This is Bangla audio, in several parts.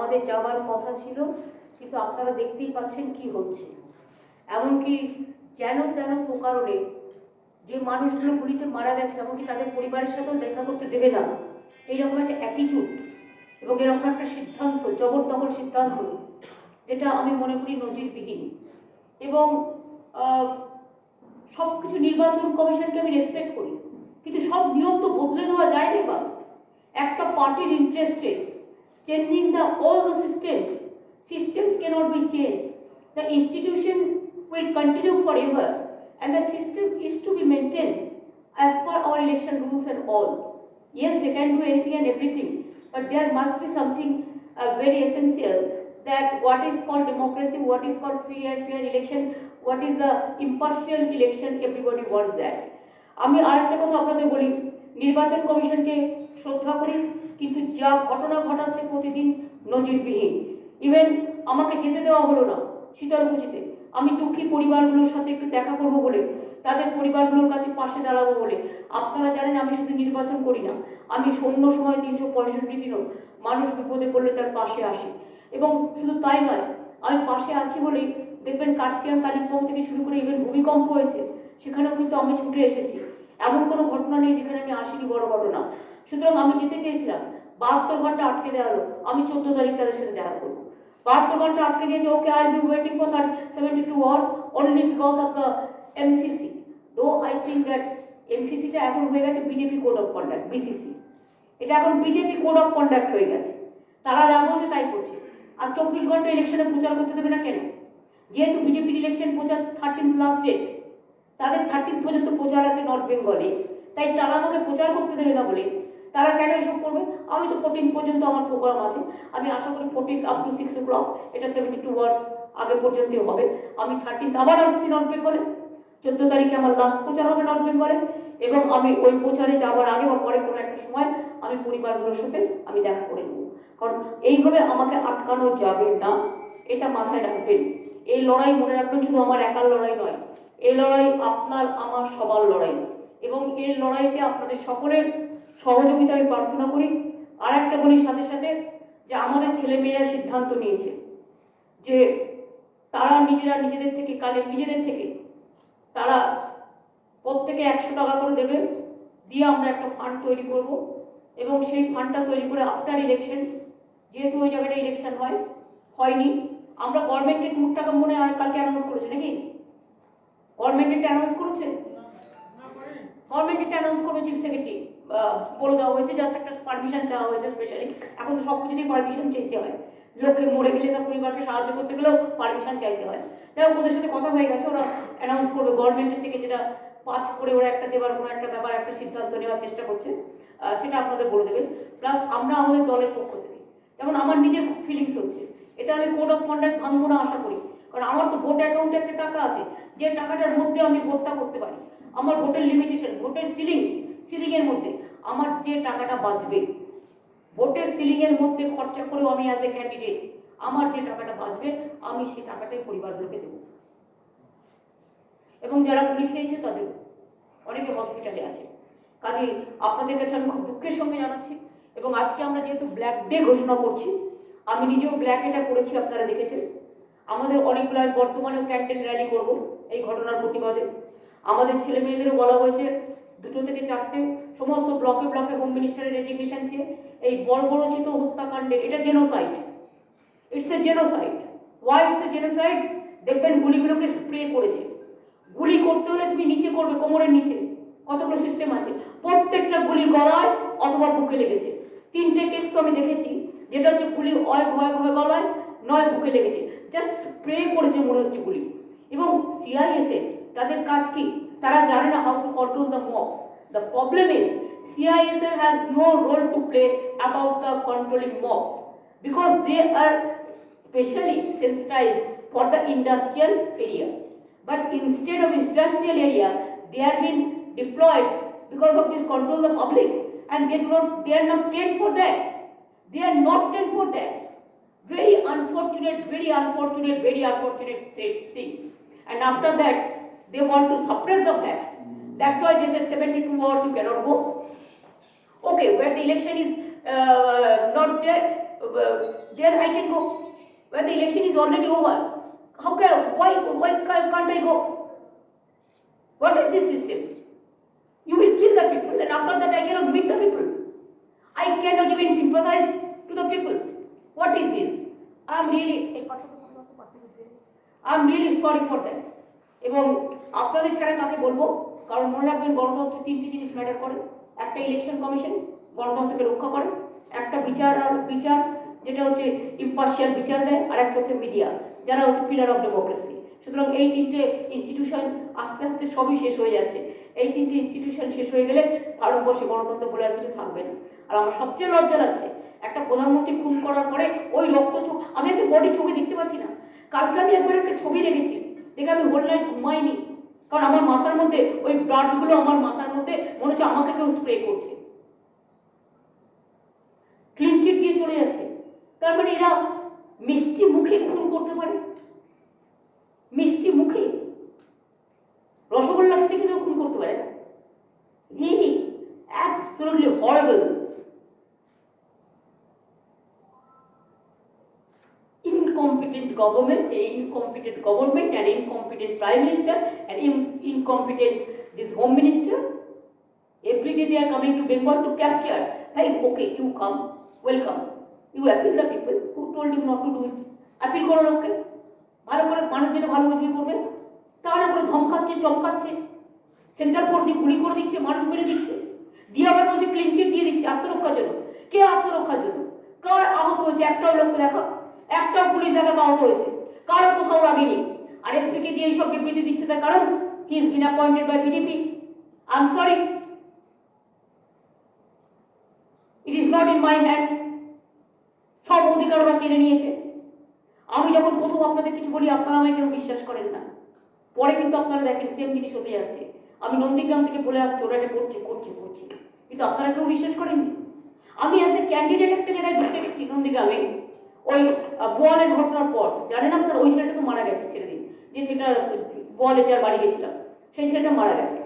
আমাদের যাওয়ার কথা ছিল, কিন্তু আপনারা দেখতেই পাচ্ছেন কি হচ্ছে। এমনকি যেন তেন প্রকারণে যে মানুষগুলো গুলিতে মারা গেছে, এমনকি তাদের পরিবারের সাথেও দেখা করতে দেবে না, এইরকম একটা অ্যাটিটিউড এবং এরকম একটা সিদ্ধান্ত, জবরদখল সিদ্ধান্ত, যেটা আমি মনে করি নজিরবিহীন। এবং সব কিছু নির্বাচন কমিশনকে আমি রেসপেক্ট করি, কিন্তু সব নিয়ম তো বদলে দেওয়া যায় না। বা একটা পার্টির ইন্টারেস্টে changing all the systems cannot be changed. The institution will continue forever and the system is to be maintained as per our election rules and all. Yes, they can do anything and everything, but there must be something very essential, that what is called democracy, what is called free and fair election, what is the impartial election, everybody wants that. আমি আরেকটা কথা আপনাদের বলি, নির্বাচন কমিশনকে শ্রদ্ধা করি, কিন্তু যা ঘটনা ঘটাচ্ছে প্রতিদিন নজিরবিহীন। ইভেন আমাকে যেতে দেওয়া হলো না শীতলকুচিতে, আমি দুঃখী পরিবারগুলোর সাথে একটু দেখা করবো বলে, তাদের পরিবারগুলোর কাছে পাশে দাঁড়াবো বলে। আপনারা জানেন আমি শুধু নির্বাচন করি না, আমি অন্য সময় 365 দিনও মানুষ বিপদে পড়লে তার পাশে আসি। এবং শুধু তাই নয়, আমি পাশে আছি বলেই দেখবেন কার্শিয়াং কালিম্পং থেকে শুরু করে ইভেন ভূমিকম্প হয়েছে, সেখানেও কিন্তু আমি ছুটে এসেছি। এমন কোনো ঘটনা নেই যেখানে আমি আসিনি, বড় ঘটনা। সুতরাং আমি যেতে চেয়েছিলাম, 72 ঘন্টা আটকে দেওয়া হলো। আমি 14 তারিখ তাদের সাথে দেখা করবো। 72 ঘন্টা আটকে দিয়েছে, okay I will be waiting for 72 hours only because of the MCC. Though I think that এমসিসিটা এখন হয়ে গেছে BJP code of conduct, BCC. এটা এখন বিজেপি কোড অফ কন্ডাক্ট হয়ে গেছে, তারা যা বলছে তাই করছে। আর 24 ঘন্টা ইলেকশনে প্রচার করতে দেবে না কেন? যেহেতু বিজেপির ইলেকশন প্রচার 13 লাস্ট ডেট, তাদের 13 পর্যন্ত প্রচার আছে নর্থ বেঙ্গলে, তাই তারা আমাকে প্রচার করতে দেবে না বলে তারা কেন এসব করবে? আমি তো 14 পর্যন্ত আমার প্রোগ্রাম আছে, আমি আশা করি 14 আপ টু 6 o'clock, এটা 72 আওয়ার্স আগে পর্যন্তই হবে। আমি 13 আবার আসছি নর্থ বেঙ্গলে, 14 তারিখে আমার লাস্ট প্রচার হবে নর্থ বেঙ্গলে, এবং আমি ওই প্রচারে যাওয়ার আগে বা পরে কোনো একটা সময় আমি পরিবারগুলোর সাথে আমি দেখা করে নেব। কারণ এইভাবে আমাকে আটকানো যাবে না, এটা মাথায় রাখবেন। এই লড়াই মনে রাখবেন শুধু আমার একার লড়াই নয়, এই লড়াই আপনার আমার সবার লড়াই, এবং এই লড়াইতে আপনাদের সকলের সহযোগিতা আমি প্রার্থনা করি। আর একটা বলি সাথে সাথে, যে আমাদের ছেলেমেয়েরা সিদ্ধান্ত নিয়েছে যে তারা নিজেদের থেকে তারা প্রত্যেকে 100 টাকা করে দেবে, দিয়ে আমরা একটা ফান্ড তৈরি করব, এবং সেই ফান্ডটা তৈরি করে আফটার ইলেকশন, যেহেতু ওই জায়গাটা ইলেকশন হয়নি, আমরা গভর্নমেন্টের 2 টাকা মনে হয় কালকে অ্যানাউন্স করেছে নাকি? গভর্নমেন্ট অ্যানাউন্স করেছে, গভর্নমেন্ট অ্যানাউন্স করবে, চিফ সেক্রেটারি বলে দেওয়া হয়েছে, জাস্ট একটা পারমিশন চাওয়া হয়েছে স্পেশালি। এখন তো সব কিছুতেই পারমিশন চাইতে হয়, লোককে মরে গেলে তার পরিবারকে সাহায্য করতে গেলেও পারমিশন চাইতে হয়। যাই হোক, ওদের সাথে কথা হয়ে গেছে, ওরা অ্যানাউন্স করবে গভর্নমেন্টের থেকে, যেটা 5 করে ওরা একটা দেওয়ার কোনো একটা ব্যাপার, একটা সিদ্ধান্ত নেওয়ার চেষ্টা করছে, সেটা আপনাদের বলে দেবেন। প্লাস আমরা আমাদের দলের পক্ষ থেকে, যেমন আমার নিজের খুব ফিলিংস হচ্ছে, এটা আমি কোড অফ কন্ডাক্ট ভাঙবো না আশা করি, কারণ আমার তো ভোট অ্যাকাউন্টে একটা টাকা আছে, যে টাকাটার মধ্যে আমি ভোটটা করতে পারি। আমার ভোটের লিমিটেশন, ভোটের সিলিংয়ের মধ্যে আমার যে টাকাটা বাঁচবে, ভোটের সিলিংয়ের মধ্যে খরচা করেও আমি অ্যাজ এ ক্যান্ডিডেট আমার যে টাকাটা বাঁচবে, আমি সেই টাকাটাই পরিবারগুলোকে দেবো। এবং যারা গুলি খেয়েছে তাদের অনেকে হসপিটালে আছে। কাজে আপনাদের কাছে আমি খুব দুঃখের সঙ্গে জানাচ্ছি, এবং আজকে আমরা যেহেতু ব্ল্যাক ডে ঘোষণা করছি, আমি নিজেও ব্ল্যাক এটা করেছি, আপনারা দেখেছেন। আমাদের অনেকগুলো, আমি বর্তমানেও ক্যান্ডেল র্যালি করব এই ঘটনার প্রতিবাদে। আমাদের ছেলে মেয়েদেরও বলা হয়েছে 2 থেকে 4টে সমস্ত ব্লকে হোম মিনিস্টারের রেজিগনেশন চেয়ে এই বর্বরচিত হত্যাকাণ্ডের, এটা genocide, it's a genocide. Why it's a genocide? দেখবেন গুলিগুলোকে স্প্রে করেছে। গুলি করতে হলে তুমি নিচে করবে, কোমরের নিচে কতগুলো সিস্টেম আছে, প্রত্যেকটা গুলি গলায় অথবা বুকে লেগেছে। 3টে কেস তো আমি দেখেছি, যেটা হচ্ছে গুলি হয় গলায়, নয় বুকে লেগেছে, জাস্ট স্প্রে করেছে মনে হচ্ছে গুলি। এবং সিআইএসএফ তাদের কাজ কি? তারা জানে না how to control the mob. The problem is CISF has no role to play about the controlling mob, because they are specially sensitized for the industrial area. But instead of industrial area, they are being deployed because of this control the public, and they are not trained for that. They are not trained for that. Very unfortunate things. And after that, they want to suppress the facts. That's why they said 72 hours you cannot go. Okay, where the election is not there, there I can go. When the election is already over, why can't I go? What is this system? You will kill the people, and after that I cannot meet the people. I cannot even sympathize to the people. What is this? I'm really sorry for that. এবং আপনাদের ছাড়া কাকে বলবো, কারণ মনে রাখবেন গণতন্ত্রে তিনটি জিনিস ম্যাটার করে। একটা ইলেকশন কমিশন গণতন্ত্রকে রক্ষা করে, একটা বিচার যেটা হচ্ছে ইম্পার্শিয়াল বিচার দেয়, আর একটা হচ্ছে মিডিয়া যারা হচ্ছে পিলার অফ ডেমোক্রেসি। সুতরাং এই তিনটে ইনস্টিটিউশন আস্তে আস্তে সবই শেষ হয়ে যাচ্ছে। এই তিনটে ইনস্টিটিউশন শেষ হয়ে গেলে ভারতবর্ষে গণতন্ত্র বলে আর কিছু থাকবে না। আর আমার সবচেয়ে লজ্জা লাগছে, একটা প্রধানমন্ত্রী খুন করার পরে ওই রক্ত চোখ, আমি একটা বডি চোখে দেখতে পাচ্ছি না। কালকে আমি একবার একটা ছবি দেখেছি, দেখে আমি হোল নাইট ঘুমাইনি, কারণ আমার মাথার মধ্যে ওই ব্লাডগুলো আমার মাথার মধ্যে মনে হচ্ছে আমাকে কেউ স্প্রে করছে। ক্লিন চিট দিয়ে চলে যাচ্ছে। তার মানে এরা মিষ্টি মুখে খুন করতে পারে, মিষ্টি মুখে রসগোল্লা খেতে খেতেও খুন করতে পারে না। Really absolutely horrible. Incompetent government and incompetent prime minister and incompetent this home minister. Every day they are coming to Bengal to capture. Hey, okay, you come, welcome. You appeal the people who told you not to do it. Appeal করো লোককে, ভালো করে মানুষ যেটা ভালো বুঝিয়ে করবে, তাহলে করে ধমকাচ্ছে, চমকাচ্ছে, সেন্টার ফোর্স দিয়ে গুলি করে দিচ্ছে, মানুষ মেরে দিচ্ছে, দিয়ে আবার বলছে ক্লিন চিট দিয়ে দিচ্ছে আত্মরক্ষার জন্য। কে আত্মরক্ষার জন্য? কার আহত হয়েছে? একটাও লোককে দেখো, একটাও পুলিশ দেখা আহত হয়েছে, কারো কোথাও লাগেনি। আর এসপি কে দিয়ে এইসব বিবৃতি দিচ্ছে, তার কারণ he is been appointed by BJP. I am sorry, it is not in my hands. সব অধিকার ওরা কেড়ে নিয়েছে। আমি যখন প্রথম আপনাদের কিছু বলি আপনারা আমায় কেউ বিশ্বাস করেন না, পরে কিন্তু আপনারা দেখেন সেম জিনিস হতে যাচ্ছে। আমি নন্দীগ্রাম থেকে বলে আসছি ওরা এটা করছে, কিন্তু আপনারা কেউ বিশ্বাস করেননি। আমি অ্যাজ এ ক্যান্ডিডেট একটা জায়গায় ঢুকতে গেছি নন্দীগ্রামে, ওই বোয়ালের ঘটনার পর। জানেন আপনার ওই ছেলেটা তো মারা গেছে, ছেড়ে দিন, যে ছেলেটা বোয়ালে যার বাড়ি গেছিলাম সেই ছেলেটা মারা গেছে।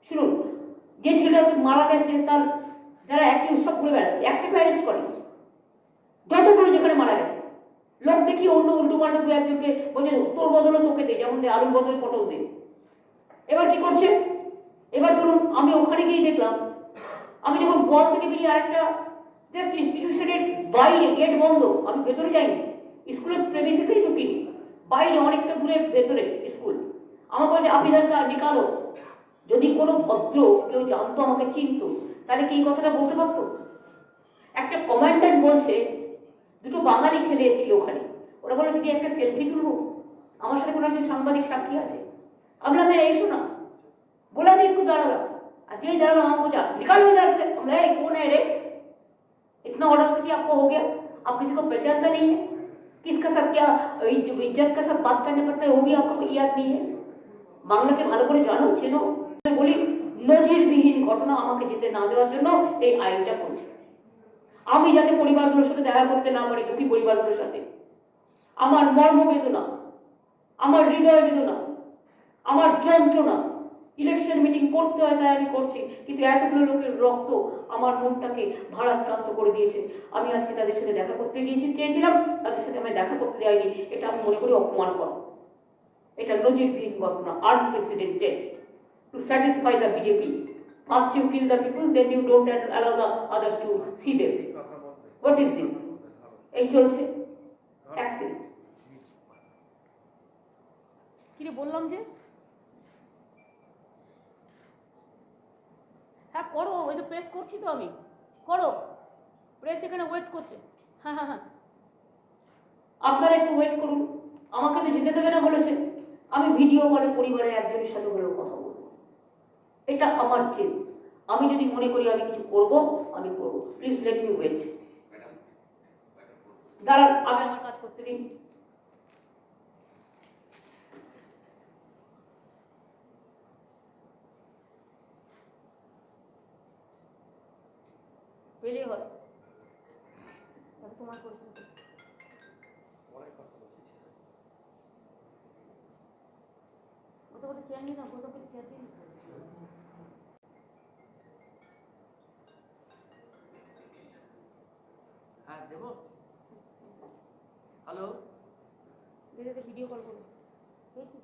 শুনুন, যে ছেলেটা মারা গেছে তার যারা অ্যাকিউজ সব ঘুরে বেড়াচ্ছে, একটা অ্যারেস্ট করে যতগুলো যেখানে মারা গেছে। লোক দেখি অন্য উল্টো পাল্টা দু একজনকে বলছে তোর বদলে তোকে দে, যেমন আলুর বদলে পটল দে। এবার কি করছে? এবার ধরুন আমি ওখানে গিয়ে দেখলাম, আমি যখন বোয়াল থেকে বেরিয়ে আরেকটা জাস্ট ইনস্টিটিউশনের বাইরে গেট বন্ধ, আমি ভেতরে যাইনি, স্কুলের প্রেমিসেসেই ঢুকিনি, বাইরে অনেকটা দূরে ভেতরে স্কুল। আমাকে বলছে আফিদার স্যার নিকালো। যদি কোনো ভদ্র কেউ জানতো, আমাকে চিনতো, তাহলে কি এই কথাটা বলতে পারতো? একটা কমান্ড্যান্ট বলছে, দুটো বাঙালি ছেলে এসেছিল ওখানে, ওরা বলে দিদি একটা সেলফি তুলবো, আমার সাথে কোনো একজন সাংবাদিক সাক্ষী আছে। আমি বললাম এসো না, বলে আমি একটু দাঁড়ালাম, আর যেই দাঁড়ালাম আমাকে বোঝা निकाल हो जाए से। मैं कौन है रे, इतना ऑर्डर से कि आपको हो गया, आप किसी को पहचानता नहीं है, किसका साथ क्या इज्जत का साथ बात करने पड़ता है वो भी आपको याद नहीं है। বাংলাকে ভালো করে জানো, চেনো। বলি নজিরবিহীন ঘটনা আমাকে যেতে না দেওয়ার জন্য এই আইনটা করছে। আমি যাতে পরিবারগুলোর সাথে দেখা করতে না পারি, দুটি পরিবারগুলোর সাথে, আমার মর্ম বেদনা, আমার হৃদয় বেদনা, আমার যন্ত্রণা, ইলেকশন মিটিং করতে হয় তাই আমি করছি, কিন্তু এতগুলো লোকের রক্ত আমার মনটাকে ভারাক্রান্ত করে দিয়েছে। আমি আজকে তাদের সাথে দেখা করতে চেয়েছিলাম, তাদের সাথে আমি দেখা করতে যাইনি, এটা আমি মনে করি অপমান করা। এটা নজিরবিহীন ঘটনা, unprecedented. To satisfy the BJP, first you kill the people, then you don't allow the others to see them. What is this? এই চলছে অ্যাক্সিডেন্ট। কি রে বললাম যে হ্যাঁ করো, ওই তো প্রেস করছি তো আমি, করো, প্রেস এখানে ওয়েট করছে। হ্যাঁ হ্যাঁ হ্যাঁ, আপনারা একটু ওয়েট করুন, আমাকে তো যেতে দেবে না বলেছে। আমি ভিডিও কলে পরিবারের একজনের সাথে হলেও কথা বলবো, এটা আমার জেদ। আমি যদি মনে করি আমি কিছু করব, আমি করবো। Please let me wait. দাঁড়ান, আমি আমার কাজ করতে দিন। পেলে হয় তোমার পরিচয় ওটা বলে চেয়ার নিয়ে না, কোথাও করে চেয়ার দিন। হ্যাঁ দেবো, হ্যালো, দিদিকে ভিডিও কল করো, ঠিক আছে?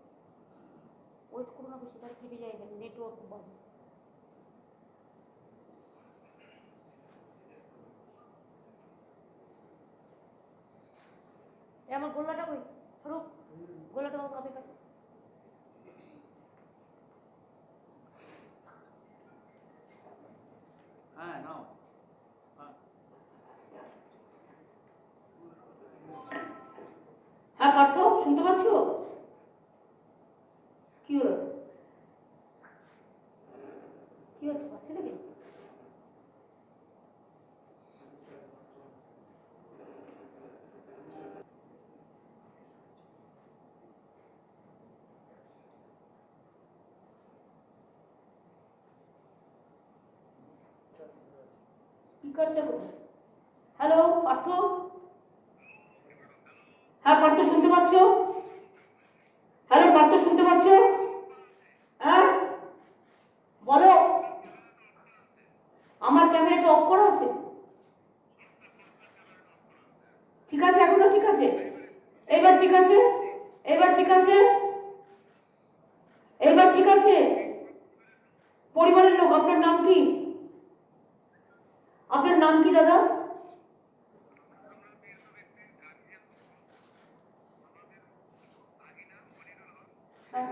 ওয়েট করো না বেশি, তাহলে কেটে যায়, নেটওয়ার্ক খুব ভালো। আমার গোলাটা কই? ধরো গোলাটা বাবু আপনার কাছে। হ্যাঁ নাও। হ্যাঁ হ্যাঁ পার্থ, শুনতে পাচ্ছ? কি হলো? কি হচ্ছে, পাচ্ছে নাকি? স্পিকারটা কোথায়? হ্যালো পার্থ, হ্যাঁ পার্থ শুনতে পাচ্ছ? হ্যালো পার্থ শুনতে পাচ্ছ? হ্যাঁ বলো। আমার ক্যামেরাটা অফ করা আছে। ঠিক আছে, এখনো ঠিক আছে? এইবার ঠিক আছে? এইবার ঠিক আছে? এইবার ঠিক আছে? পরিবারের লোক, আপনার নাম কি? আপনার নাম কি দাদা? হ্যাঁ।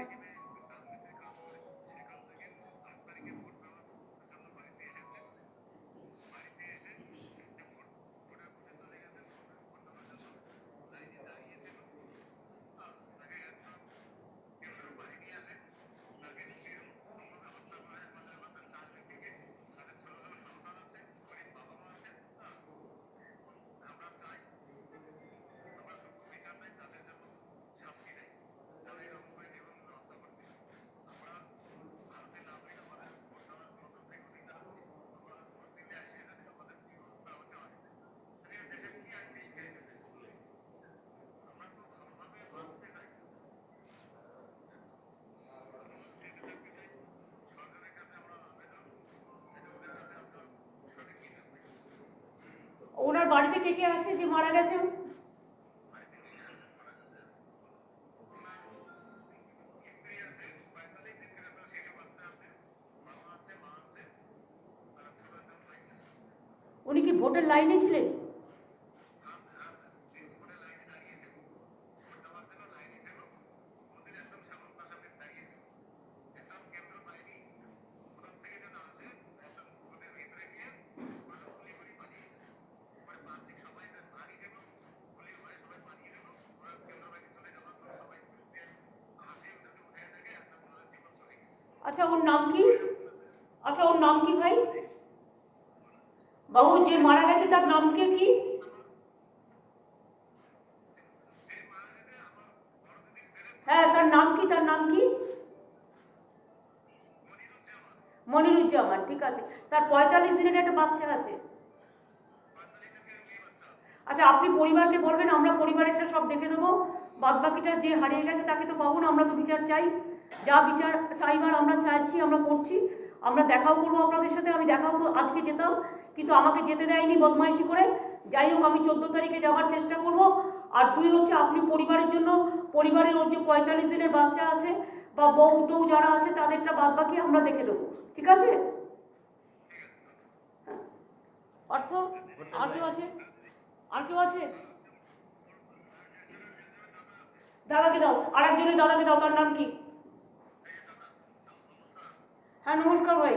ওনার বাড়িতে কে কে আছে যে মারা গেছে? উনি কি ভোটের লাইনে ছিলেন? আচ্ছা ওর নাম কি? আচ্ছা ওর নাম কি ভাই? বাবু যে মারা গেছে তার নাম কি? হ্যাঁ তার নাম কি? তার নাম কি? মনিরুজ্জামান, ঠিক আছে। তার 45 দিনের একটা বাচ্চা আছে। আচ্ছা আপনি পরিবারকে বলবেন, আমরা পরিবারেরটা সব দেখে দেবো। বাদ বাকিটা যে হারিয়ে গেছে তাকে তো পাবো না, আমরা তো বিচার চাই। যা বিচার চাইবার আমরা চাইছি, আমরা করছি। আমরা দেখাও করবো আপনাদের সাথে, আমি দেখাও আজকে যেতাম কিন্তু আমাকে যেতে দেয়নি বদমাইশি করে। যাই হোক আমি 14 তারিখে যাওয়ার চেষ্টা করব। আর 2 হচ্ছে আপনি পরিবারের জন্য, পরিবারের ওর যে 45 দিনের বাচ্চা আছে বা বউ টৌ যারা আছে তাদেরটা বাদ বাকি আমরা দেখে দেবো, ঠিক আছে? অর্থ আর কেউ আছে? আর কেউ আছে? দাদাকে দাও, আর একজনের দাদাকে দাও, তার নাম কি? হ্যাঁ নমস্কার ভাই।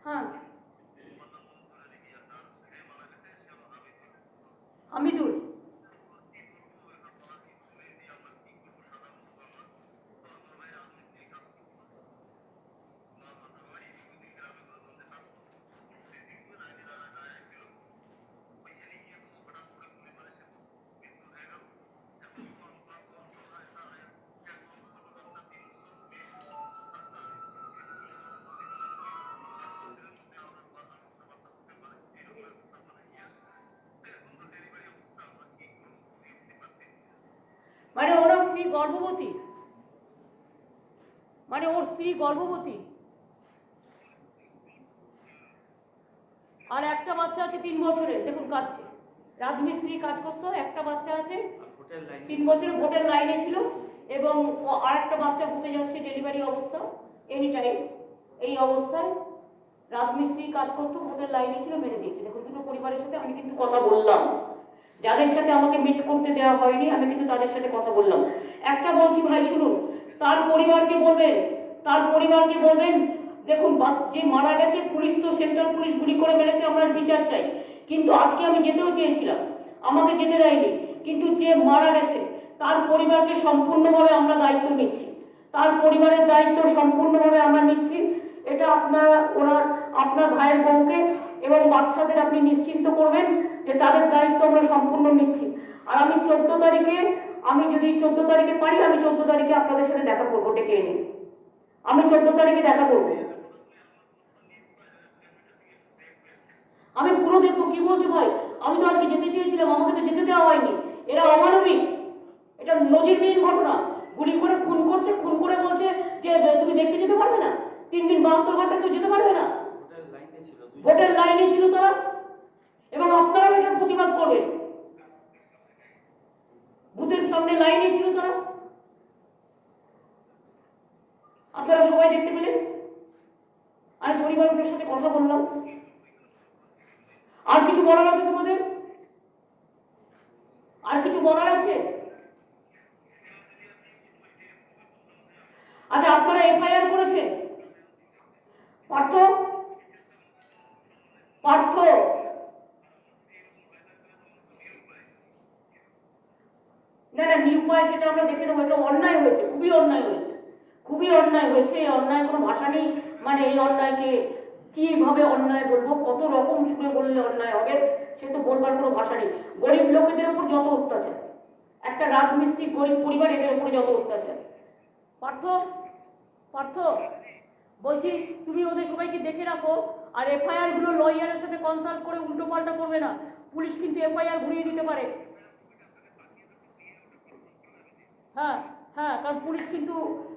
হ্যাঁ হামিদুল। মানে ওনার স্ত্রী গর্ভবতী? মানে ওর স্ত্রী গর্ভবতী? আর একটা বাচ্চা আছে 3 বছরের, দেখুন কাঁদছে, রাজমিস্ত্রি কাজ করতো, একটা বাচ্চা আছে 3 বছরের, ভোটের লাইনে ছিল, এবং আর একটা বাচ্চা হতে যাচ্ছে ডেলিভারি অবস্থা এনি টাইম। এই অবস্থায় রাজমিস্ত্রি কাজ করতো, ভোটের লাইনে ছিল, মেরে দিয়েছে। দেখুন দুটো পরিবারের সাথে আমি কিন্তু কথা বললাম, যাদের সাথে আমাকে মিট করতে দেওয়া হয়নি আমি কিন্তু তাদের সাথে কথা বললাম। একটা বলছি ভাই শুনুন, তার পরিবারকে বলবেন, তার পরিবারকে বলবেন, দেখুন যে মারা গেছে, পুলিশ তো সেন্ট্রাল পুলিশ গুলি করে মেরেছে, আমরা বিচার চাই। কিন্তু আজকে আমি যেতেও চেয়েছিলাম, আমাকে যেতে দেয়নি, কিন্তু যে মারা গেছে তার পরিবারকে সম্পূর্ণভাবে আমরা দায়িত্ব নিচ্ছি, তার পরিবারের দায়িত্ব সম্পূর্ণভাবে আমরা নিচ্ছি। এটা আপনার ভাইয়ের বউকে এবং বাচ্চাদের আপনি নিশ্চিন্ত করবেন যে তাদের দায়িত্ব আমরা সম্পূর্ণ নিচ্ছি। আর আমি 14 তারিখে, আমি যদি 14 তারিখে পারি, আমি 14 তারিখে আপনাদের সাথে দেখা করবো, ডেকে এনে আমি 14 তারিখে দেখা করবো। আমি পুরো দেখবো। কি বলছো ভাই? আমি তো আজকে যেতে চেয়েছিলাম, আমাকে তো যেতে দেওয়া হয়নি। এরা অমানবিক, এটা নজিরবিহীন ঘটনা। গুলি করে খুন করছে, খুন করে বলছে যে তুমি দেখতে যেতে পারবে না, 3 দিন 72 ঘন্টা কেউ যেতে পারবে না। ভোটের লাইনে ছিল তারা, এবং আপনারাও এটার প্রতিবাদ করবেন। বুথের সামনে লাইনে ছিল তারা, আপনারা সবাই দেখতে পেলেন। আমি পরিবারের সাথে কথা বললাম। আর কিছু বলার আছে তোমাদের? আর কিছু বলার আছে? আচ্ছা, আপনারা এফআইআর করেছেন? পার্থ পার্থ না না, নিরুপায়, সেটা আমরা দেখে নেবো। এটা অন্যায় হয়েছে, খুবই অন্যায় হয়েছে, খুবই অন্যায় হয়েছে। এই অন্যায় কোনো ভাষা নেই। মানে এই অন্যায়কে কিভাবে অন্যায় বলবো, কত রকম সুরে বললে অন্যায় হবে সে তো বলবার কোনো ভাষা নেই। গরিব লোকেদের উপর যত অত্যাচার, একটা রাজমিস্ত্রি গরিব পরিবার, এদের উপরে যত অত্যাচার। পার্থ পার্থ বলছি, তুমি ওদের সবাইকে দেখে রাখো। আর এফআইআর গুলো লয়ারের সাথে কনসাল্ট করে উল্টো পাল্টা করবে না, পুলিশ কিন্তু এফআইআর ঘুরিয়ে দিতে পারে। হ্যাঁ হ্যাঁ, কারণ পুলিশ কিন্তু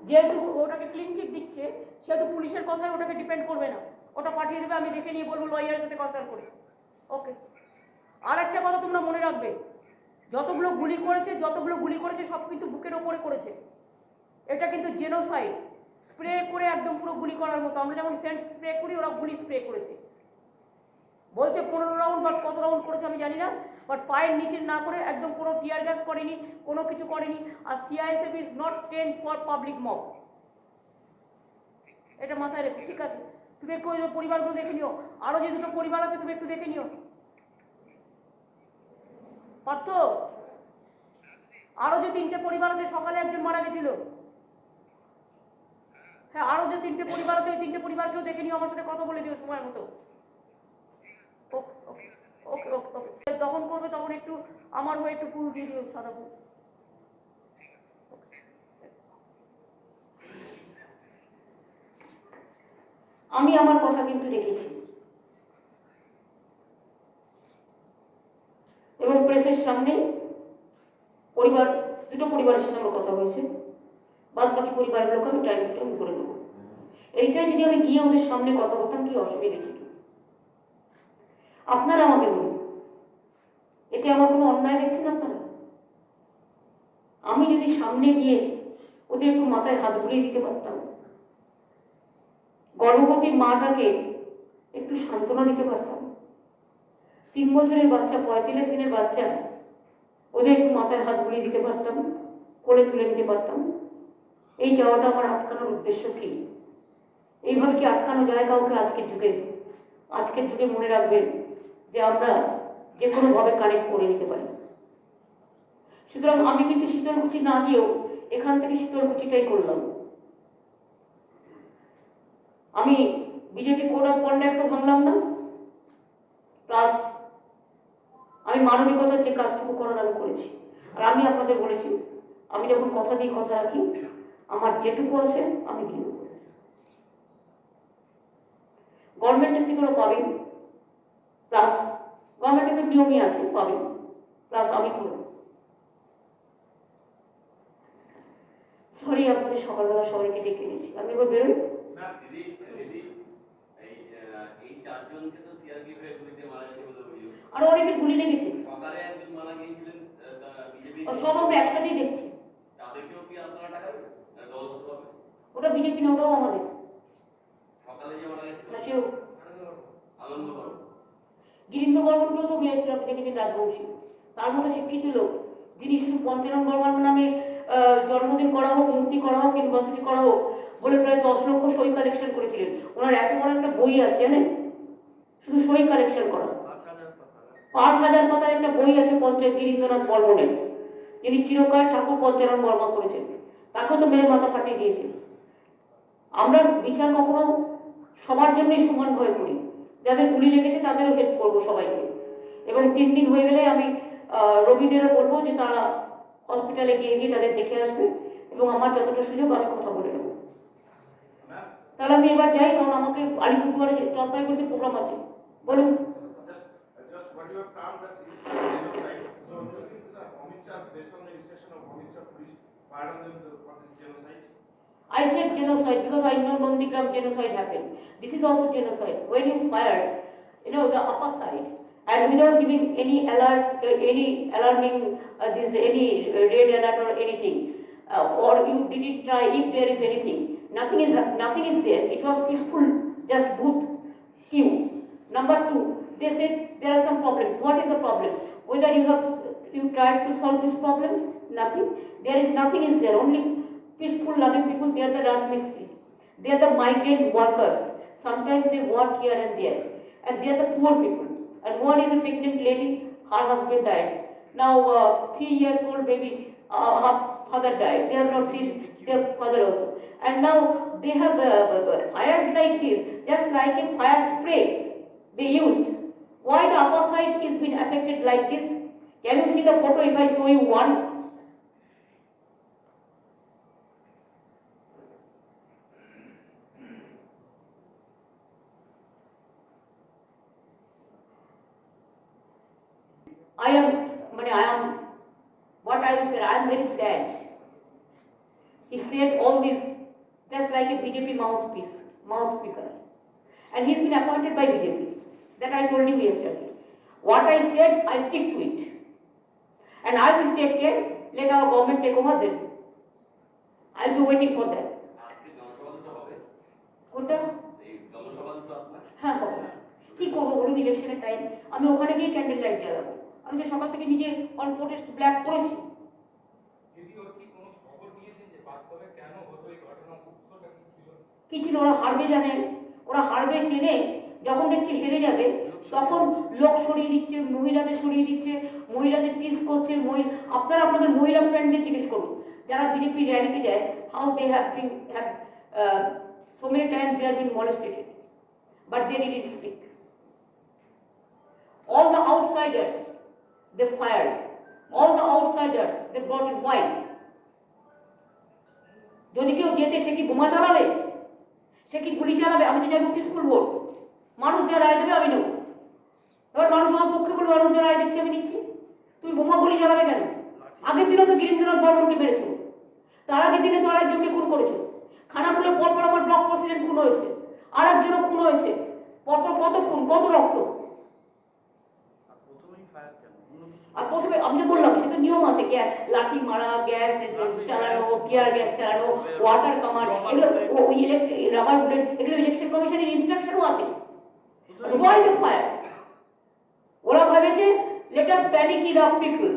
যেহেতু ওটাকে ক্লিন চিট দিচ্ছে, সেহেতু পুলিশের কথায় ওটাকে ডিপেন্ড করবে না, ওটা পাঠিয়ে দেবে। আমি দেখে নিয়ে বলবো লয়ারের সাথে কনসাল্ট করে। ওকে। আর একটা কথা তোমরা মনে রাখবে, যতগুলো গুলি করেছে সব কিন্তু বুকের ওপরে করেছে। এটা কিন্তু জেনোসাইড, স্প্রে করে একদম পুরো গুলি করার মতো। আমরা যেমন সেন্ট স্প্রে করি, ওরা গুলি স্প্রে করেছে। বলছে 15 রাউন্ড, বাট কত রাউন্ড করেছে আমি জানি না, বাট পায়ের নিচে না করে একদম কোনো টিয়ার গ্যাস করেনি, কোনো কিছু করেনি। আর CISF is not trained for public mob, এটা মাথায় রেখো, ঠিক আছে? তুমি একটু ওই পরিবারগুলো দেখে নিও, আরো যে দুটো পরিবার আছে তুমি একটু দেখে নিও। পার্থ, আরো যে 3টে পরিবার আছে, সকালে একজন মারা গেছিল। হ্যাঁ, আরো যে 3টে পরিবার আছে, ওই 3টে পরিবারকেও দেখে নিও, আমার সাথে কথা বলে দিও সময় মতো। ওকে ওকে ওকে ওকে, তখন করবে, তখন একটু আমার হয়ে একটু ফুল দিয়ে দিও, সাদা ফুল। আমি আমার কথা কিন্তু রেখেছি, এবং প্রেসের সামনে দুটো পরিবারের সাথে আমার কথা হয়েছে। বাদ বাকি পরিবারের লোক আমি টাইম ধরে নেবো। এইটাই যদি আমি গিয়ে ওদের সামনে কথা বলতাম, কি অসুবিধা ছিল? আপনারা আমাকে বলুন, এতে আমার কোনো অন্যায় দেখছেন আপনারা? আমি যদি সামনে গিয়ে ওদের একটু মাথায় হাত বুলিয়ে দিতে পারতাম, গর্ভবতী মাটাকে একটু সান্ত্বনা দিতে পারতাম, 3 বছরের বাচ্চা, 45 দিনের বাচ্চা, ওদের একটু মাথায় হাত বুলিয়ে দিতে পারতাম, কোলে তুলে দিতে পারতাম, এই যাওয়াটা আমার আটকানোর উদ্দেশ্য কি? এইভাবে কি আটকানো যায় কাউকে আজকের যুগে? আজকের যুগে মনে রাখবেন যে আমরা যে কোনোভাবে কানেক্ট করে নিতে পারি। সুতরাং আমি কিন্তু শীতলকুচি না গিয়েও এখান থেকে শীতলকুচিটাই করলাম। আমি বিজেপি কোড অফ কন্ডাক্টও ভাঙলাম না, প্লাস আমি মানবিকতার যে কাজটুকু করার আমি করেছি। আর আমি আপনাদের বলেছি, আমি যখন কথা দিই কথা রাখি, আমার যেটুকু আছে আমি দিয়ে দেবো। গভর্নমেন্টের থেকেও পাবেন, প্লাস গভর্নমেন্টের তো নিয়মই আছে, পাবেন, প্লাস আমি করব। সরি, আপনাদের সকালবেলা সবাইকে ডেকে নিয়েছি, আমি এবার বেরোই। না দিদি, এই চারজনকে তো সিআরপিএফ এর গুলিতে মারা গেছে বলে অভিযোগ। আর অনেকের গুলি লেগেছে। সকালে একজন মারা গিয়েছিলেন বিজেপি। সব আমরা একসাথেই দেখছি। তাদেরকেও কি আপনারা টাকা দেবেন দলগতভাবে? ওটা বিজেপি না, ওটাও আমাদের। সকালে যে মারা গেছে না, সেও আনন্দ করো। গিরীন্দ্র বর্মনকেও তো মেরেছিল, আপনি দেখেছেন, রাজবংশী। তার মতো শিক্ষিত লোক, যিনি শুধু পঞ্চানন বর্মন নামে জন্মদিন করা হোক, মুক্তি করা হোক, ইউনিভার্সিটি করা হোক বলে প্রায় 10 লক্ষ সই কালেকশন করেছিলেন। ওনার এত বড় একটা বই আছে জানেন, শুধু সই কালেকশন করা। 5,000 পাতার একটা বই আছে পঞ্চায়েত গিরীন্দ্রনাথ বর্মনের, যিনি চিরকাল ঠাকুর পঞ্চানন বর্মা করেছেন। তাকেও তো মেরে মাথা ফাটিয়ে দিয়েছেন। আমরা বিচার কখনো সবার জন্যই সমানভাবে করি। যাদের গুলি লেগেছে তাদেরও হেল্প করবো সবাইকে। এবং 3 দিন হয়ে গেলে আমি রবিদেরও বলবো যে তারা হসপিটালে গিয়ে তাদের দেখে আসবে, এবং আমার যতটা সুযোগ আমি কথা বলে নেব। তাহলে আমি এবার যাই, কারণ আমাকে আলিপুরদুয়ারে জলপাইগুড়িতে প্রোগ্রাম আছে। বলুন। I said genocide because I know Nondigram genocide happened. This is also genocide. When you fire, the upper side, and without giving any alert, any alarming, any red alert or anything, or you didn't try if there is anything. Nothing is there. It was peaceful, just booth queue. Number 2, they said there are some problems. What is the problem? Whether you tried to solve these problems? Nothing. Nothing is there. Only peaceful, loving people. They are the Rajmistri. They are the migrant workers. Sometimes they work here and there, and they are the poor people. And one is a pregnant lady. Her husband died. Now 3 years old baby, her father died. They have not seen their father also. And now they have fired like this, just like a fire spray they used. Why the upper side is been affected like this? Can you see the photo if I show you one? What I will say, I am very sad. He said all this just like a BJP mouth speaker. And he's been appointed by BJP. That I told you yesterday. What I said, I stick to it. And I will take care, let our government take over then. I will be waiting for that. কোনটা? হ্যাঁ, হবে। কি করবো বলুন, ইলেকশনের টাইম আমি ওখানে গিয়ে ক্যান্ডেল লাইট জ্বালাবো। আমি তো সকাল থেকে নিজে অন প্রোটেস্ট ব্ল্যাক করেছি। কি ছিল, ওরা হারবে জানে, ওরা হারবে চেনে। যখন দেখছে হেরে যাবে তখন লোক সরিয়ে দিচ্ছে, মহিলাদের সরিয়ে দিচ্ছে, মহিলাদের টিস করছে। আপনারা আপনাদের মহিলা ফ্রেন্ডদের জিজ্ঞেস করুন যারা বিজেপি র্যালিতে যায়, how they have so many times they have been molested, but they didn't speak. All the outsiders they fired, all the outsiders they brought in wine. যদি কেউ যেতে সে কি বোমা চালাবে, সে কি গুলি চালাবে? আমি তো যাই পিসফুল ভোট, মানুষ যা রায় দেবে আমি নেব। এবার মানুষ আমার পক্ষে বলবে, মানুষ যা রায় দিচ্ছে আমি নিচ্ছি। তুমি বোমা গুলি চালাবে কেন? আগের দিনও তো গিরীন্দ্রনাথ বর্মনকে মেরেছো, তার আগের দিনে তো আরেকজনকে খুন করেছো। খানাকুলে পরপর আমার ব্লক প্রেসিডেন্ট খুন হয়েছে, আর একজনও খুন হয়েছে। পরপর কত খুন, কত রক্ত। আর প্রথমে আমি যে বললাম সে তো নিয়ম আছে, লাঠি মারা, গ্যাস চালানো, টিয়ার গ্যাস চালানো, ওয়াটার কামান, এগুলো রাবার বুলেট, এগুলো ইলেকশন কমিশনের ইনস্ট্রাকশনও আছে। Why the fire? ওরা ভেবেছে let us panic the people,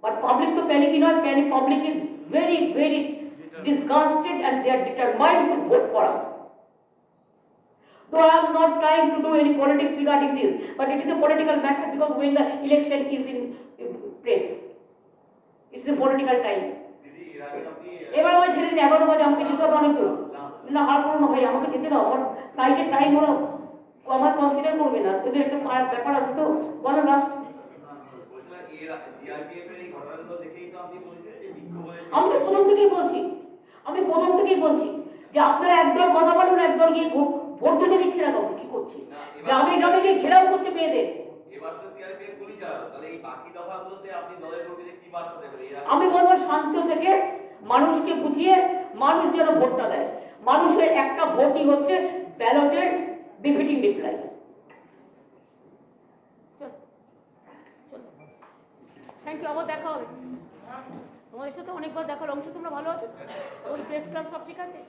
but public তো panic নয়। Public is very very disgusted and they are determined to vote for us. Though I am not trying to do any politics regarding this, but it is a political matter because when the election is in place, it is a political time. এবার আমি ছেড়ে দিন, 11 বাজে আমাকে যেতে হবে অনেক দূর। না আর করো না ভাই, আমাকে যেতে দাও, আমার ফ্লাইটের টাইম হলো, আমার কনসিডার করবে না, ওদের একটা ব্যাপার আছে তো। বলো লাস্ট। আমি তো প্রথম থেকেই বলছি যে আপনারা একদল কথা বলুন, একদল গিয়ে ভোট দিতে দিচ্ছে না, কাউকে কি করছে, গ্রামে গ্রামে গিয়ে ঘেরাও করছে মেয়েদের। আমি বলবো শান্ত থেকে মানুষকে বুঝিয়ে মানুষ যেন ভোটটা দেয়। মানুষের একটা ভোটই হচ্ছে ব্যালটের বিফিটিং রিপ্লাই। থ্যাংক ইউ, আবার দেখা হবে। তোমাদের সাথে অনেকবার দেখার অংশ, তোমরা ভালো আছো? ওর প্রেস ক্লাব সব ঠিক আছে?